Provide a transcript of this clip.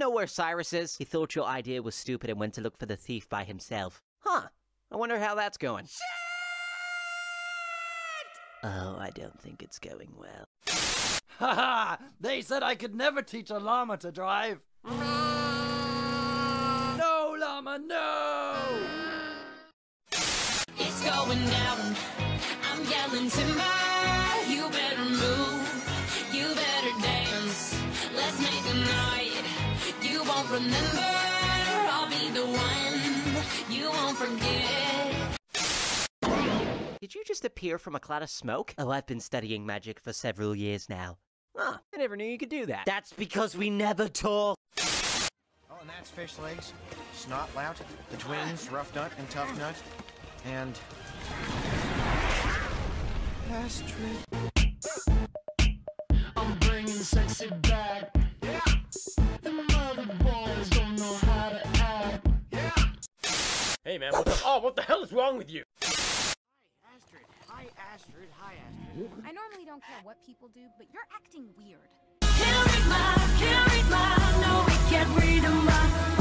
know where Cyrus is? He thought your idea was stupid and went to look for the thief by himself. Huh. I wonder how that's going. Shit! Oh, I don't think it's going well. Haha! They said I could never teach a llama to drive. No, llama, no! It's going down. I'm yelling timber. You better move. You better dance. Let's make a night. You won't remember. I'll be the one. You won't forget. Did you just appear from a cloud of smoke? Oh, I've been studying magic for several years now. Huh, I never knew you could do that. That's because we never talk. Oh, and that's Fish Legs, Snot Lout, the twins, Rough Nut and Tough Nut, and... Astrid. I'm bringing sexy back. Yeah. The mother boys don't know how to act. Yeah. Hey man, what the hell is wrong with you? Hi, Astrid. Hi, Astrid. Hi, Astrid. I normally don't care what people do, but you're acting weird. Can't read my, no, we can't read 'em.